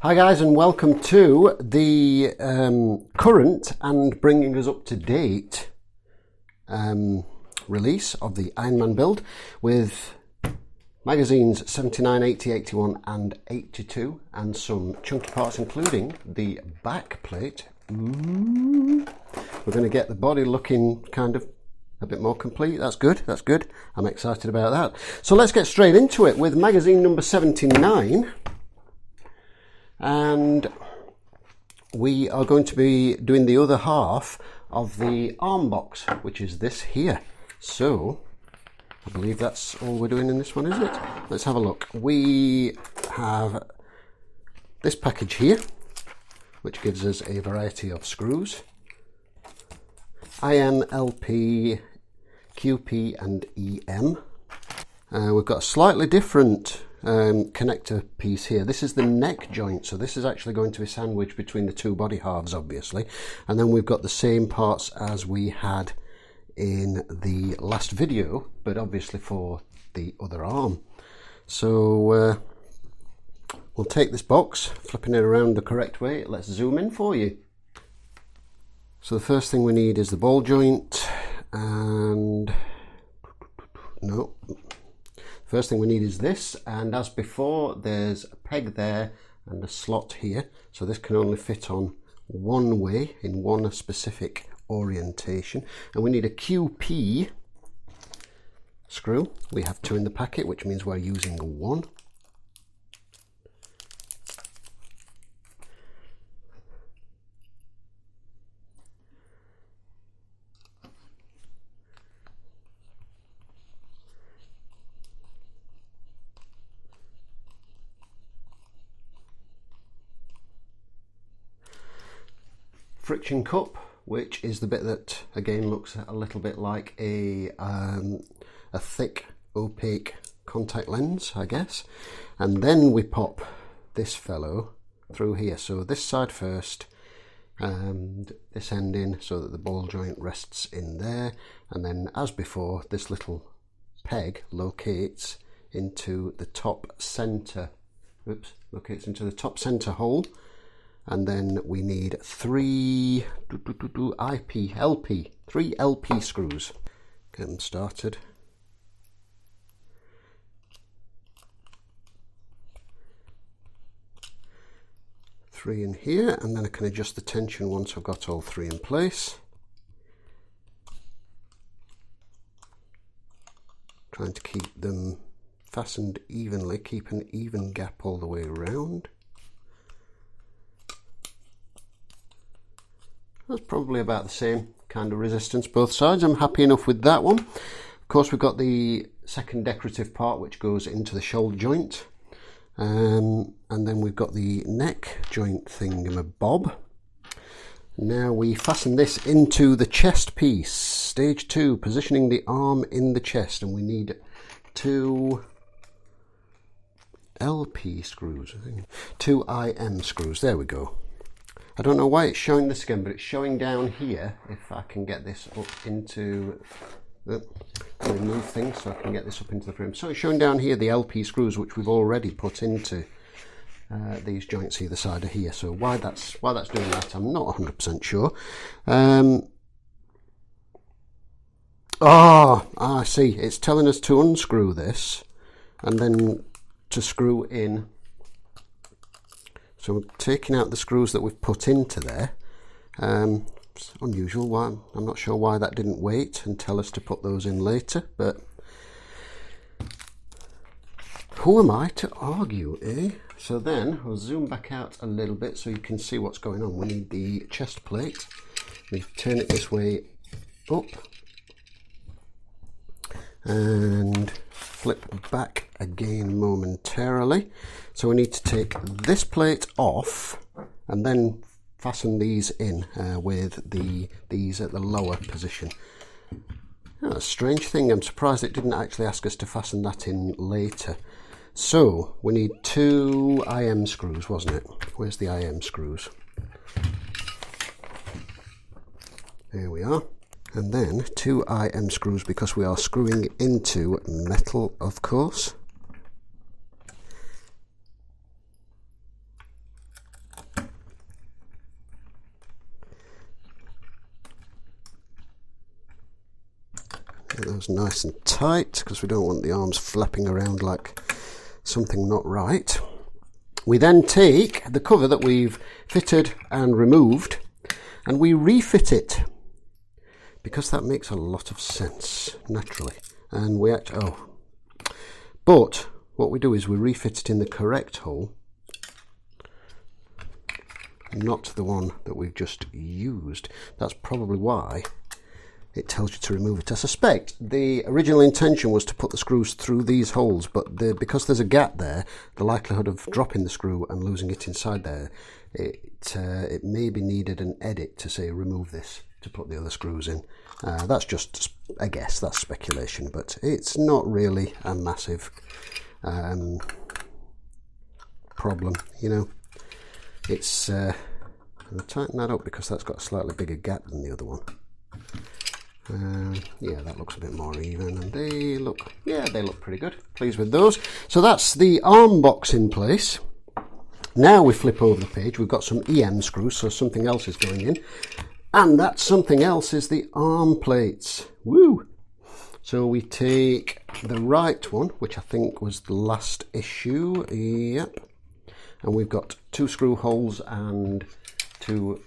Hi guys, and welcome to the current and bringing us up to date release of the Iron Man build with magazines 79, 80, 81 and 82 and some chunky parts including the back plate. We're going to get the body looking kind of a bit more complete. That's good, that's good. I'm excited about that. So let's get straight into it with magazine number 79. And we are going to be doing the other half of the arm box, which is this here. So I believe that's all we're doing in this one, is it? Let's have a look. We have this package here, which gives us a variety of screws. IN, LP, QP and EM. We've got a slightly different connector piece here. This is the neck joint, so this is actually going to be sandwiched between the two body halves, obviously. And then we've got the same parts as we had in the last video, but obviously for the other arm. So we'll take this box, flipping it around the correct way. Let's zoom in for you. So the first thing we need is the ball joint, and no. First thing we need is this, and as before there's a peg there and a slot here, so this can only fit on one way in one specific orientation. And we need a QP screw. We have two in the packet, which means we're using one. Friction cup, which is the bit that again looks a little bit like a thick opaque contact lens, I guess. And then we pop this fellow through here, so this side first and this end in so that the ball joint rests in there, and then as before this little peg locates into the top center hole. And then we need three LP screws. Get them started. Three in here, and then I can adjust the tension once I've got all three in place. Trying to keep them fastened evenly, keep an even gap all the way around. That's probably about the same kind of resistance both sides. I'm happy enough with that one. Of course, we've got the second decorative part which goes into the shoulder joint, and then we've got the neck joint thingamabob. Now we fasten this into the chest piece, stage 2, positioning the arm in the chest, and we need two LP screws, I think. Two IM screws, there we go. I don't know why it's showing this again, but it's showing down here. If I can get this up into the remove thing, so I can get this up into the frame. So it's showing down here the LP screws, which we've already put into these joints either side of here. So why that's doing that, I'm not 100% sure. I see. It's telling us to unscrew this and then to screw in. So we're taking out the screws that we've put into there. It's unusual. Why? I'm not sure why that didn't wait and tell us to put those in later, but who am I to argue, eh? So then I'll zoom back out a little bit so you can see what's going on. We need the chest plate. We turn it this way up and flip back again momentarily. So we need to take this plate off and then fasten these in with these at the lower position. Oh, a strange thing, I'm surprised it didn't actually ask us to fasten that in later. So we need two IM screws, wasn't it? Where's the IM screws? There we are. And then two IM screws because we are screwing into metal, of course. Get those nice and tight because we don't want the arms flapping around like something not right. We then take the cover that we've fitted and removed and we refit it because that makes a lot of sense naturally. And we actually, but what we do is we refit it in the correct hole, not the one that we've just used. That's probably why it tells you to remove it. I suspect the original intention was to put the screws through these holes, but because there's a gap there, the likelihood of dropping the screw and losing it inside there, it maybe needed an edit to say remove this to put the other screws in. That's just a guess, that's speculation, but it's not really a massive problem, you know. It's I'm going to tighten that up because that's got a slightly bigger gap than the other one. Yeah, that looks a bit more even, and they look pretty good. Pleased with those. So that's the arm box in place. Now we flip over the page, we've got some EM screws, so something else is going in, and that something else is the arm plates. Woo! So we take the right one, which I think was the last issue, yep, and we've got 2 screw holes and 2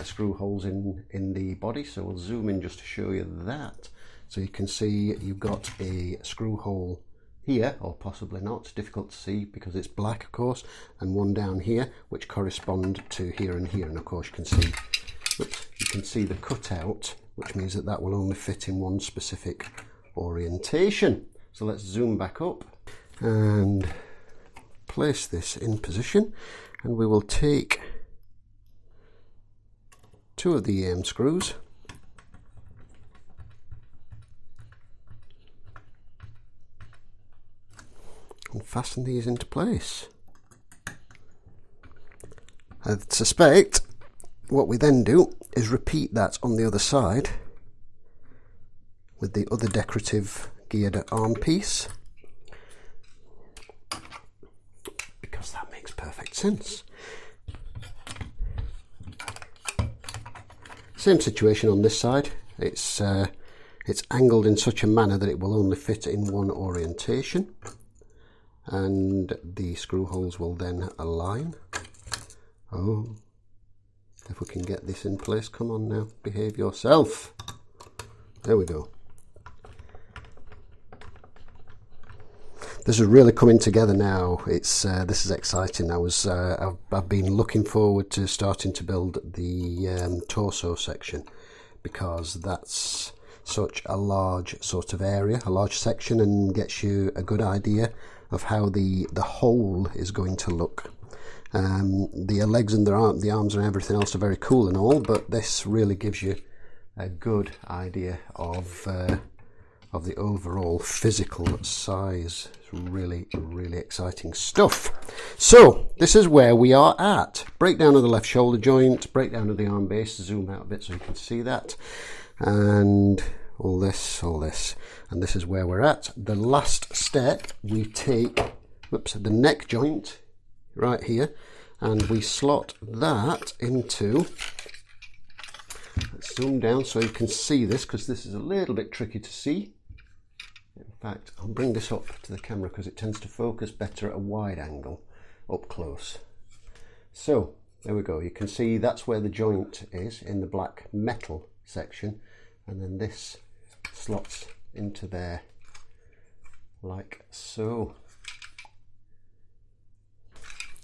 screw holes in the body. So we'll zoom in just to show you that. So you can see you've got a screw hole here, or possibly not, difficult to see because it's black of course, and one down here which correspond to here and here, and of course you can see the cutout, which means that that will only fit in one specific orientation. So let's zoom back up and place this in position, and we will take 2 of the EM screws and fasten these into place. I suspect what we then do is repeat that on the other side with the other decorative geared arm piece, because that makes perfect sense. Same situation on this side. It's angled in such a manner that it will only fit in one orientation, and the screw holes will then align. Oh, if we can get this in place, come on now, behave yourself. There we go. This is really coming together now. This is exciting. I've been looking forward to starting to build the torso section, because that's such a large sort of area, a large section, and gets you a good idea of how the whole is going to look. The legs and the arms and everything else are very cool and all, but this really gives you a good idea of the overall physical size. It's really, really exciting stuff. So this is where we are at. Breakdown of the left shoulder joint, breakdown of the arm base, zoom out a bit so you can see that, and all this, and this is where we're at. The last step, we take the neck joint right here, and we slot that into, let's zoom down so you can see this, because this is a little bit tricky to see. In fact, I'll bring this up to the camera because it tends to focus better at a wide angle up close. So there we go, you can see that's where the joint is in the black metal section, and then this slots into there like so.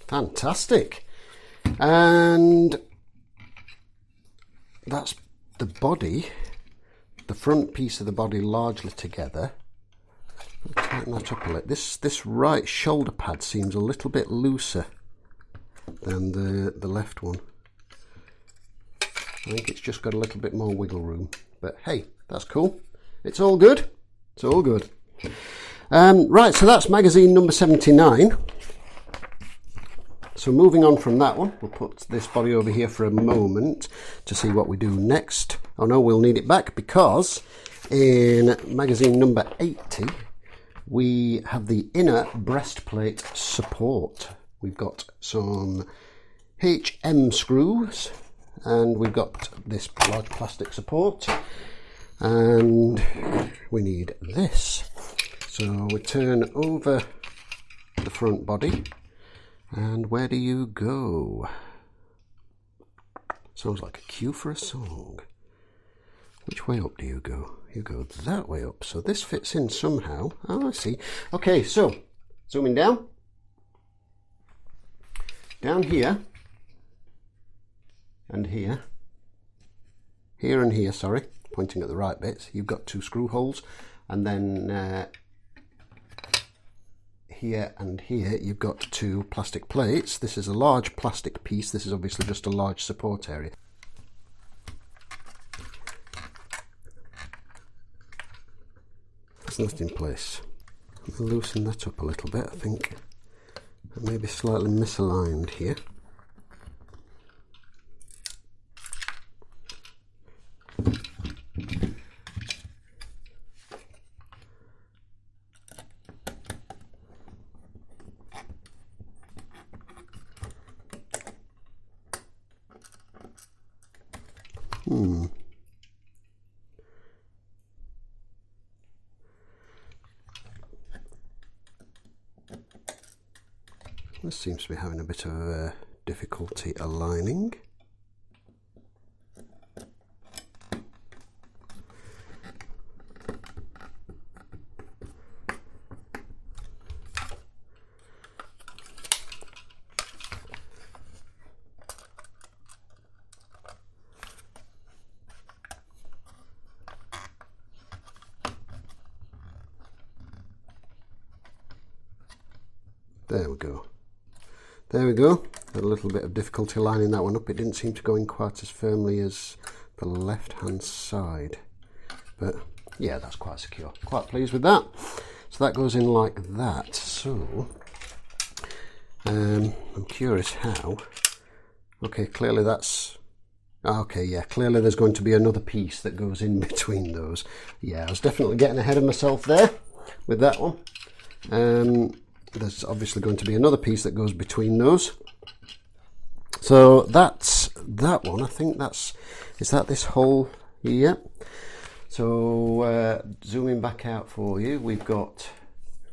Fantastic. And that's the body, the front piece of the body largely together. Tighten that up a little. This right shoulder pad seems a little bit looser than the left one. I think it's just got a little bit more wiggle room, but hey, that's cool. It's all good. It's all good. Right, so that's magazine number 79. So moving on from that one, we'll put this body over here for a moment to see what we do next. Oh no, we'll need it back, because in magazine number 80, we have the inner breastplate support. We've got some HM screws, and we've got this large plastic support. And we need this. So we turn over the front body, and where do you go? Sounds like a cue for a song. Which way up do you go? You go that way up. So this fits in somehow. Oh, I see. Okay, so zooming down. Down here and here. Here and here, sorry. Pointing at the right bits. You've got 2 screw holes. And then here and here you've got 2 plastic plates. This is a large plastic piece. This is obviously just a large support area. That's not in place. I'll loosen that up a little bit, I think. It may be slightly misaligned here. This seems to be having a bit of difficulty aligning. There we go. There we go. Had a little bit of difficulty lining that one up. It didn't seem to go in quite as firmly as the left hand side. But yeah, that's quite secure. Quite pleased with that. So that goes in like that. So I'm curious how. Okay, clearly that's... Okay, yeah, clearly there's going to be another piece that goes in between those. Yeah, I was definitely getting ahead of myself there with that one. There's obviously going to be another piece that goes between those. So that's that one. I think that's... Is that this hole here? So zooming back out for you, we've got...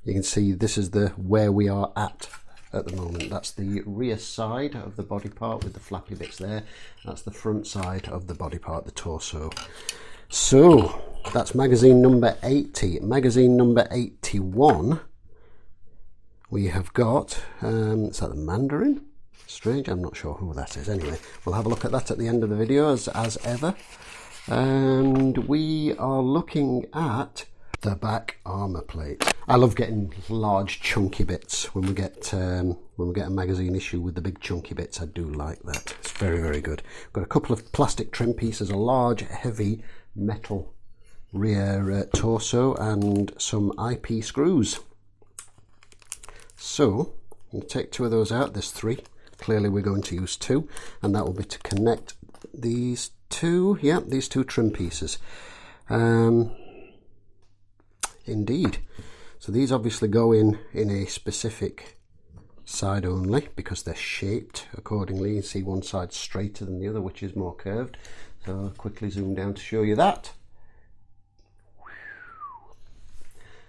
You can see this is the where we are at the moment. That's the rear side of the body part with the flappy bits there. That's the front side of the body part, the torso. So that's magazine number 80. Magazine number 81. We have got, is that the Mandarin? Strange, I'm not sure who that is. Anyway, we'll have a look at that at the end of the video as ever. And we are looking at the back armour plate. I love getting large chunky bits when we get a magazine issue with the big chunky bits. I do like that. It's very, very good. Got a couple of plastic trim pieces, a large heavy metal rear torso, and some IP screws. So I'm going to take 2 of those out. There's 3. Clearly we're going to use 2, and that will be to connect these 2. Yeah, these 2 trim pieces. Indeed. So these obviously go in a specific side only because they're shaped accordingly. You see one side straighter than the other, which is more curved. So I'll quickly zoom down to show you that.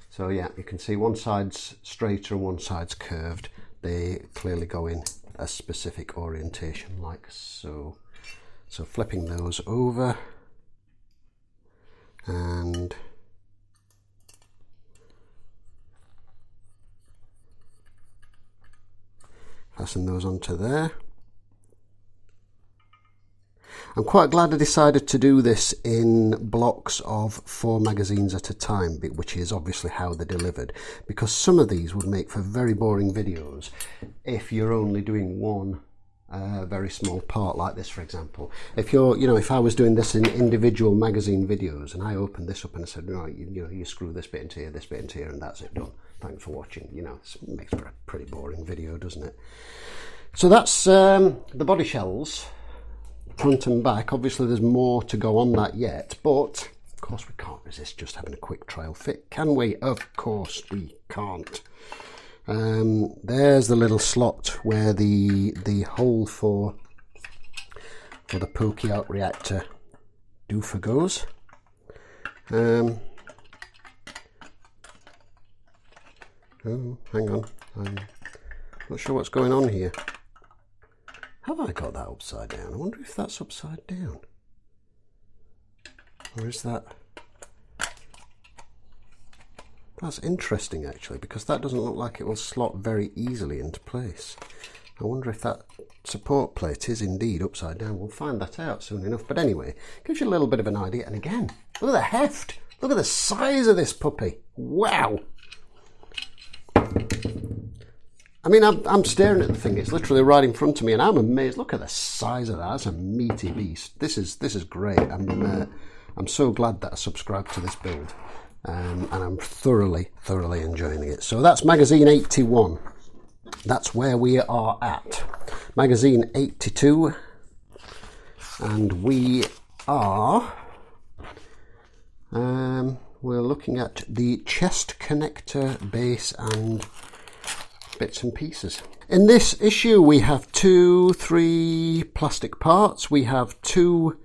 So yeah, you can see one side's straighter and one side's curved. They clearly go in a specific orientation like so. So flipping those over and fasten those onto there. I'm quite glad I decided to do this in blocks of 4 magazines at a time, which is obviously how they're delivered, because some of these would make for very boring videos if you're only doing one very small part like this, for example. If you're, if I was doing this in individual magazine videos and I opened this up and I said, right, you screw this bit into here, this bit into here, and that's it, done. Thanks for watching. It makes for a pretty boring video, doesn't it? So that's the body shells. Front and back. Obviously there's more to go on that yet, but of course we can't resist just having a quick trial fit, can we? Of course we can't. There's the little slot where the hole for the pokey out reactor doofer goes. Oh, hang on. I'm not sure what's going on here. Have I got that upside down? I wonder if that's upside down. Or is that... That's interesting actually, because that doesn't look like it will slot very easily into place. I wonder if that support plate is indeed upside down. We'll find that out soon enough. But anyway, gives you a little bit of an idea. And again, look at the heft. Look at the size of this puppy. Wow. I mean, I'm staring at the thing. It's literally right in front of me, and I'm amazed. Look at the size of that. That's a meaty beast. This is great. I'm so glad that I subscribed to this build, and I'm thoroughly enjoying it. So that's magazine 81. That's where we are at. Magazine 82, and we are. We're looking at the chest connector base and bits and pieces. In this issue we have 3 plastic parts. We have 2,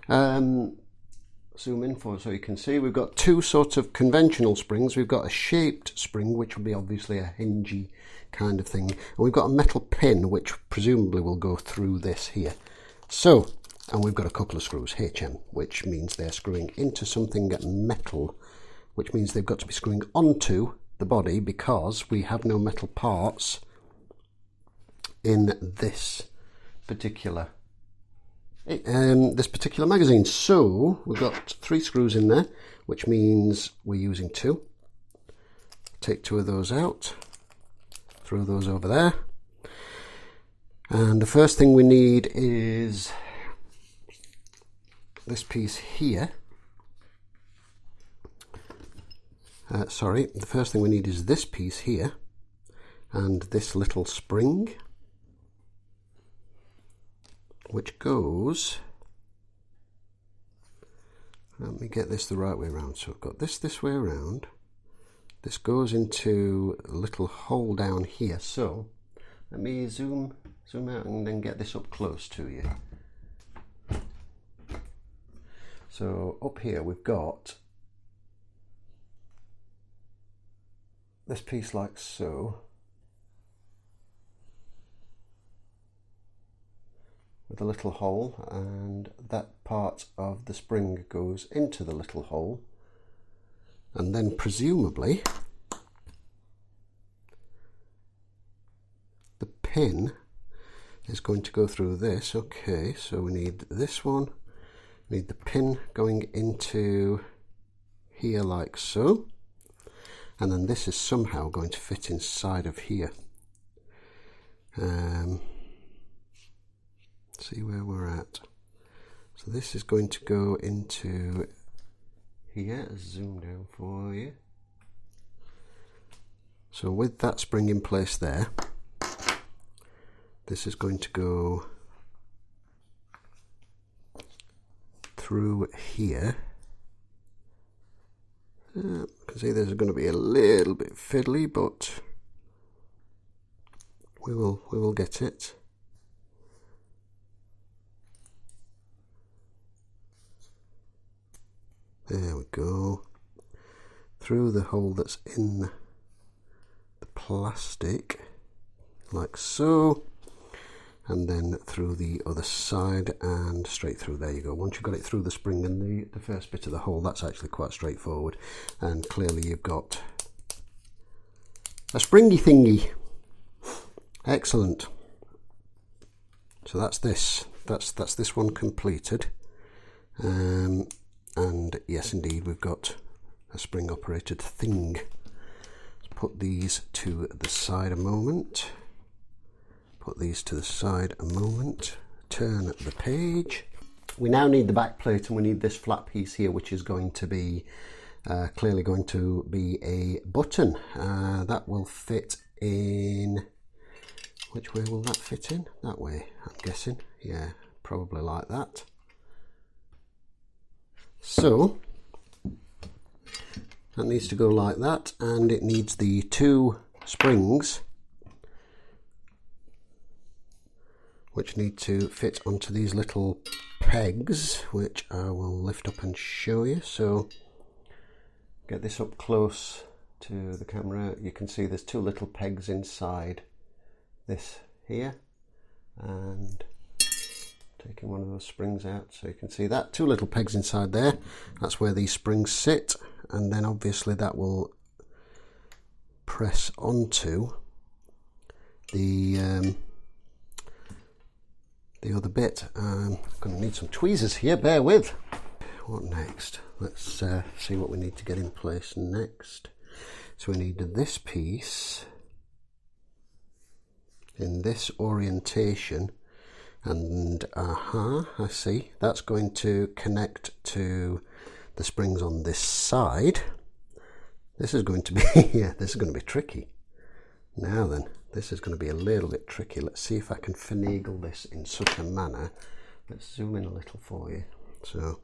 zoom in for so you can see, we've got 2 sort of conventional springs. We've got a shaped spring, which will be obviously a hingey kind of thing, and we've got a metal pin which presumably will go through this here. So, and we've got a couple of screws, HM, which means they're screwing into something metal, which means they've got to be screwing onto the body, because we have no metal parts in this particular magazine. So we've got 3 screws in there, which means we're using 2. Take 2 of those out, throw those over there, and the first thing we need is this piece here. The first thing we need is this piece here and this little spring, which goes, let me get this the right way around. So I've got this way around. This goes into a little hole down here. So let me zoom out and then get this up close to you. So up here we've got this piece like so, with a little hole, and that part of the spring goes into the little hole, and then presumably the pin is going to go through this. Okay, so we need this one, we need the pin going into here like so, and then this is somehow going to fit inside of here. See where we're at. So this is going to go into here. Zoom down for you. So with that spring in place there, this is going to go through here. You can see there's going to be a little bit fiddly, but we will get it. There we go. Through the hole that's in the plastic, like so, and then through the other side and straight through. There you go. Once you've got it through the spring and the first bit of the hole, that's actually quite straightforward, and clearly you've got a springy thingy. Excellent. So that's this one completed, and yes indeed we've got a spring operated thing. Let's put these to the side a moment. Put these to the side a moment, turn the page. We now need the back plate, and we need this flat piece here, which is going to be clearly going to be a button. That will fit in, which way will that fit in? That way, I'm guessing. Yeah, probably like that. So that needs to go like that, and it needs the 2 springs which need to fit onto these little pegs, which I will lift up and show you. So get this up close to the camera, you can see there's two little pegs inside this here, and taking one of those springs out so you can see that, two little pegs inside there, that's where these springs sit, and then obviously that will press onto the other bit. I'm going to need some tweezers here, bear with. What next? Let's see what we need to get in place next. So we need this piece in this orientation, and I see, that's going to connect to the springs on this side. This is going to be yeah, this is going to be tricky. Now then, this is going to be a little bit tricky. Let's see if I can finagle this in such a manner. Let's zoom in a little for you. So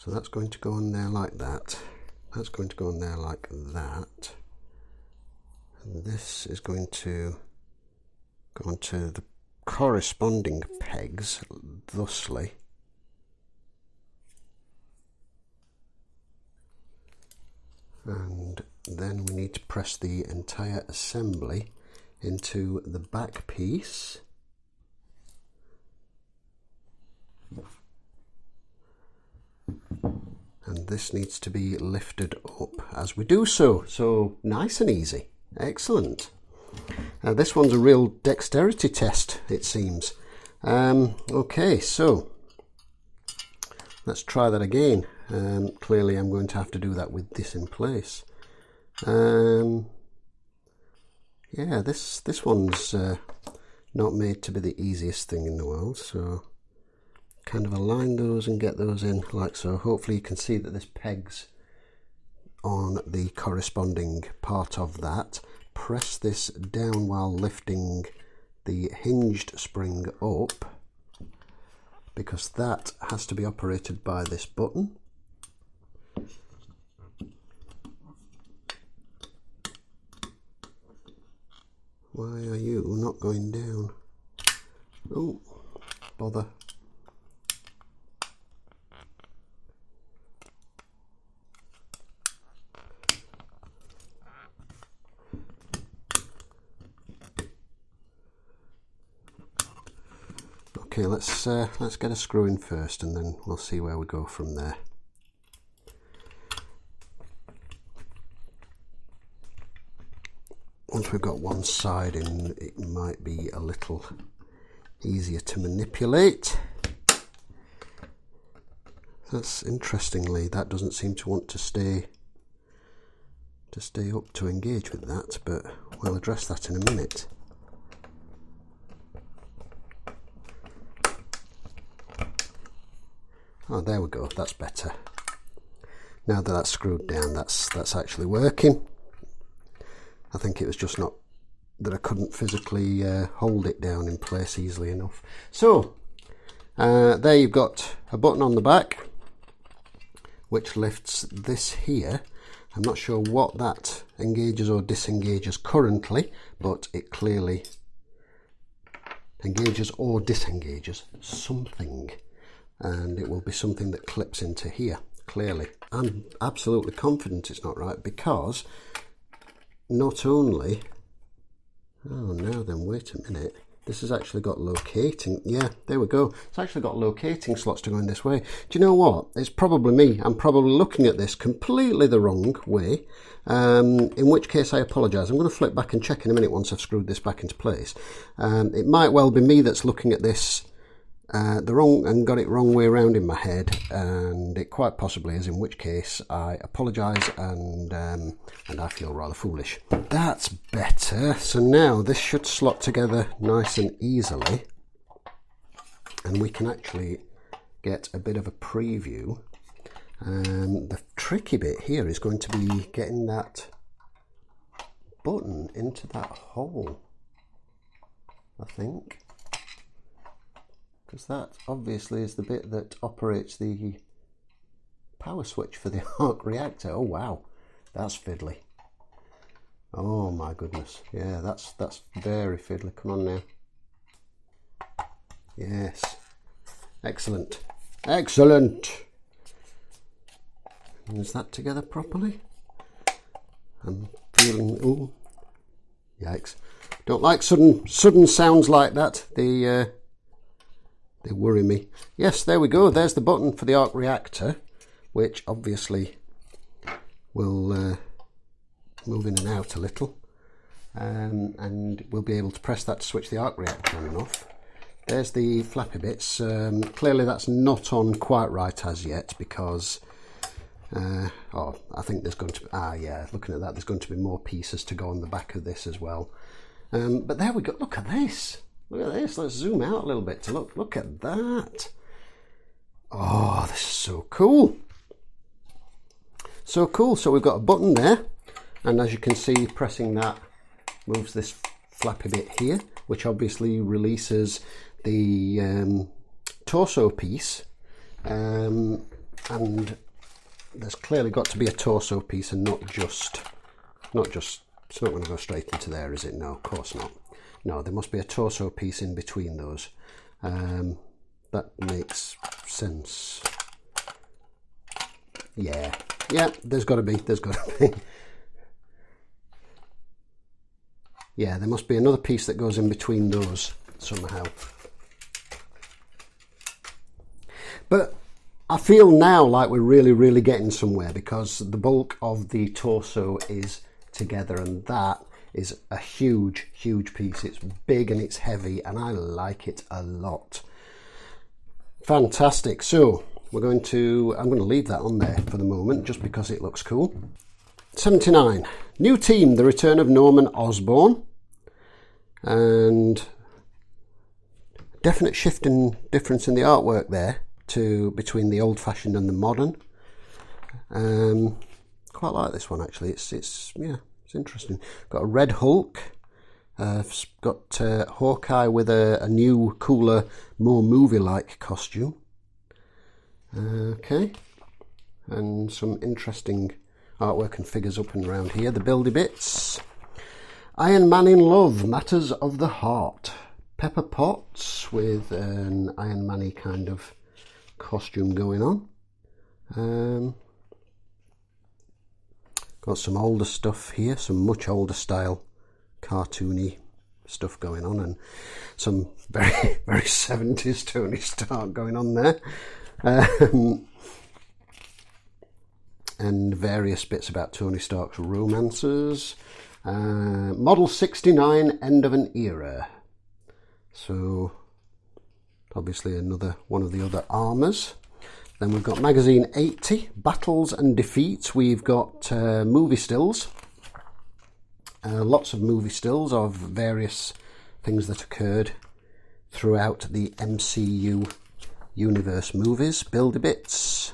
that's going to go on there like that. That's going to go on there like that. And this is going to go onto the corresponding pegs thusly. And then we need to press the entire assembly into the back piece. And this needs to be lifted up as we do so. So nice and easy. Excellent. This one's a real dexterity test, it seems. Okay, so let's try that again. Clearly I'm going to have to do that with this in place. Yeah, this one's not made to be the easiest thing in the world, so kind of align those and get those in like so. Hopefully you can see that there's pegs on the corresponding part of that. Press this down while lifting the hinged spring up, because that has to be operated by this button. Why are you not going down? Oh, bother. Okay, let's get a screw in first, and then we'll see where we go from there. Once we've got one side in, it might be a little easier to manipulate. That's interestingly, that doesn't seem to want to stay up to engage with that, but we'll address that in a minute. Oh, there we go, that's better. Now that that's screwed down, that's actually working. I think it was just not that I couldn't physically hold it down in place easily enough. So there you've got a button on the back which lifts this here. I'm not sure what that engages or disengages currently, but it clearly engages or disengages something, and it will be something that clips into here, clearly. I'm absolutely confident it's not right, because not only, oh now then, wait a minute, this has actually got locating, yeah, there we go, it's actually got locating slots to go in this way. Do you know what, it's probably me, I'm probably looking at this completely the wrong way, in which case I apologise. I'm going to flip back and check in a minute once I've screwed this back into place. It might well be me that's looking at this the wrong and got it wrong way around in my head, and it quite possibly is, in which case I apologise, and I feel rather foolish. That's better. So now this should slot together nice and easily, and we can actually get a bit of a preview. The tricky bit here is going to be getting that button into that hole, I think, because that obviously is the bit that operates the power switch for the arc reactor. Oh wow, that's fiddly. Oh my goodness, yeah, that's very fiddly. Come on now. Yes, excellent, excellent. Is that together properly? I'm feeling, ooh, yikes. Don't like sudden sounds like that. They worry me. Yes, there we go. There's the button for the arc reactor, which obviously will move in and out a little. And we'll be able to press that to switch the arc reactor on and off. There's the flappy bits. Clearly that's not on quite right as yet because I think there's going to be, yeah, looking at that, there's going to be more pieces to go on the back of this as well. But there we go. Look at this. Look at this. Let's zoom out a little bit to look at that. Oh, this is so cool. So cool. So we've got a button there, and as you can see, pressing that moves this flappy bit here, which obviously releases the torso piece, and there's clearly got to be a torso piece and not just it's not going to go straight into there, is it? No, of course not. No, there must be a torso piece in between those. That makes sense. Yeah, there's got to be. Yeah, there must be another piece that goes in between those somehow. But I feel now like we're really getting somewhere, because the bulk of the torso is together, and that is a huge piece. It's big and it's heavy, and I like it a lot. Fantastic. So I'm going to leave that on there for the moment just because it looks cool. 79. New team, the return of Norman Osborn. And definite shift in difference in the artwork there between the old-fashioned and the modern. Quite like this one actually. It's interesting. Got a red Hulk. Got Hawkeye with a new, cooler, more movie-like costume. Okay, and some interesting artwork and figures up and around here. The buildy bits. Iron Man in Love, Matters of the Heart. Pepper Potts with an Iron Man-y kind of costume going on. Got some older stuff here, some much older style cartoony stuff going on, and some very 70s Tony Stark going on there. And various bits about Tony Stark's romances. Model 69, End of an Era. So obviously another one of the other armours. Then we've got magazine 80, Battles and Defeats. We've got movie stills. Lots of movie stills of various things that occurred throughout the MCU universe movies. Build-A-Bits.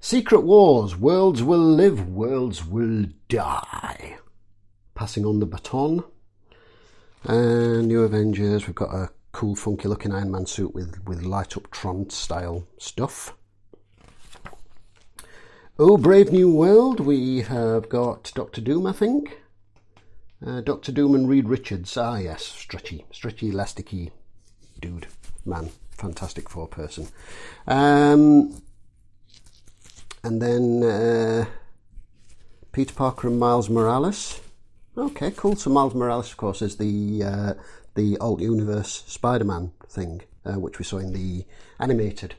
Secret Wars, Worlds Will Live, Worlds Will Die. Passing on the baton. And New Avengers, we've got a cool funky looking Iron Man suit with light up Tron style stuff. Oh, Brave New World, we have got Doctor Doom, I think. Doctor Doom and Reed Richards. Ah yes, stretchy elasticy dude, man, Fantastic Four person. And then Peter Parker and Miles Morales. Okay, cool. So Miles Morales, of course, is the alt universe Spider-Man thing, which we saw in the animated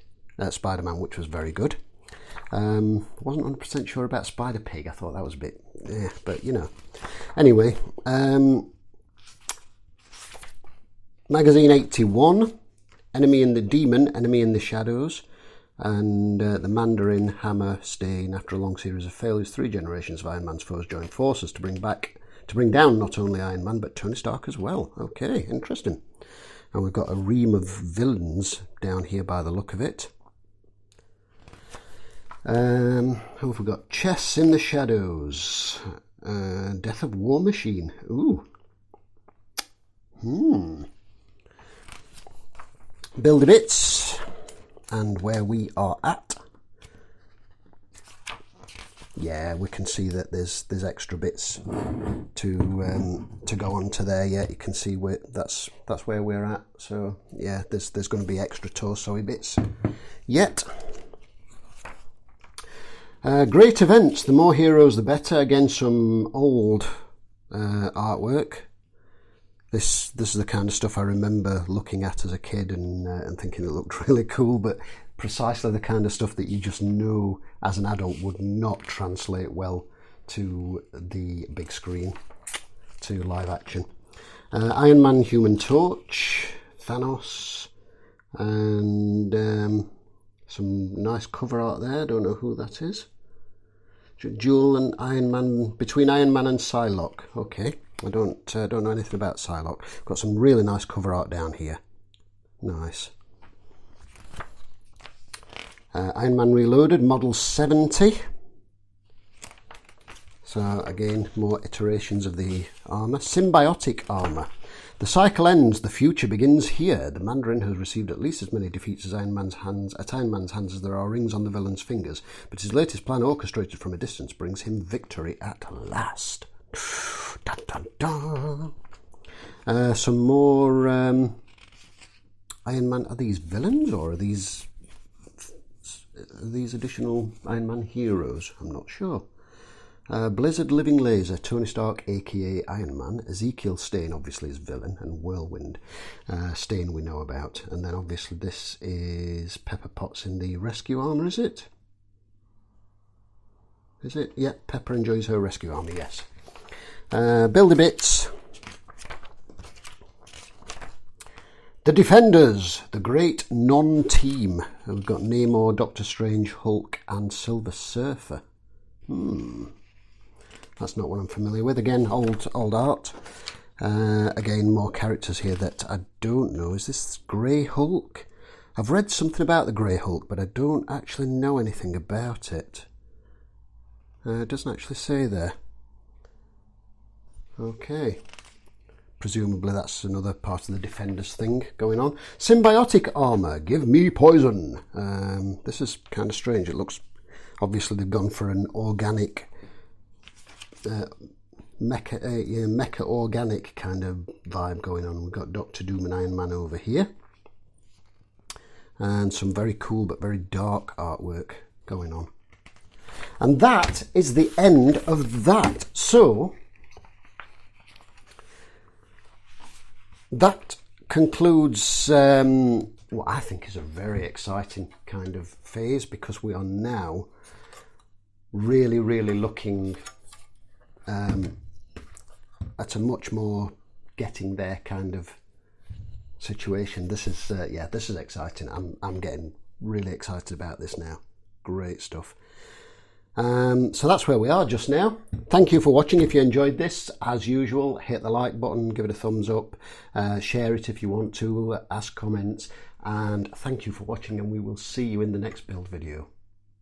Spider-Man, which was very good. Wasn't 100% sure about Spider-Pig. I thought that was a bit, but you know. Anyway, magazine 81, Enemy in the Demon, Enemy in the Shadows. And the Mandarin Hammer Stain. After a long series of failures, 3 generations of Iron Man's foes join forces to bring down not only Iron Man but Tony Stark as well. Okay, interesting. And we've got a ream of villains down here by the look of it. Who have we got? Chess in the Shadows. Death of War Machine. Ooh. Build-A-Bits. And where we are at. yeah, we can see that there's extra bits to go onto there. Yeah, you can see that's where we're at. So yeah, there's going to be extra torso-y bits yet. Great events. The more heroes, the better. Again, some old artwork. This is the kind of stuff I remember looking at as a kid and thinking it looked really cool, but precisely the kind of stuff that you just know as an adult would not translate well to the big screen, to live action. Iron Man, Human Torch, Thanos, and some nice cover art there. Don't know who that is. Jewel and Iron Man, between Iron Man and Psylocke. Okay, I don't know anything about Psylocke. Got some really nice cover art down here. Nice. Iron Man Reloaded, model 70. So again, more iterations of the armour. Symbiotic armour. The cycle ends, the future begins here. The Mandarin has received at least as many defeats at Iron Man's hands as there are rings on the villain's fingers, but his latest plan, orchestrated from a distance, brings him victory at last. Dun, dun, dun. Some more Iron Man. Are these villains or are these additional Iron Man heroes? I'm not sure. Blizzard, Living Laser, Tony Stark aka Iron Man, Ezekiel Stane obviously is villain, and Whirlwind Stane we know about, and then obviously this is Pepper Potts in the rescue armour, is it? Is it? Yeah, Pepper enjoys her rescue armour, yes. Build-A-Bits. The Defenders, the great non-team. We've got Namor, Doctor Strange, Hulk and Silver Surfer. That's not what I'm familiar with. Again, old art. Again, more characters here that I don't know. Is this Grey Hulk? I've read something about the Grey Hulk, but I don't actually know anything about it. It doesn't actually say there. Okay. Presumably that's another part of the Defenders thing going on. Symbiotic armour. Give me poison. This is kind of strange. It looks... Obviously they've gone for an organic... mecha organic kind of vibe going on. We've got Doctor Doom and Iron Man over here, and some very cool but very dark artwork going on. And that is the end of that. So that concludes what I think is a very exciting kind of phase, because we are now really looking at a much more getting there kind of situation. This is yeah, this is exciting. I'm getting really excited about this now. Great stuff. So that's where we are just now. Thank you for watching. If you enjoyed this, as usual, hit the like button, give it a thumbs up, share it if you want to, ask comments, and thank you for watching, and we will see you in the next build video.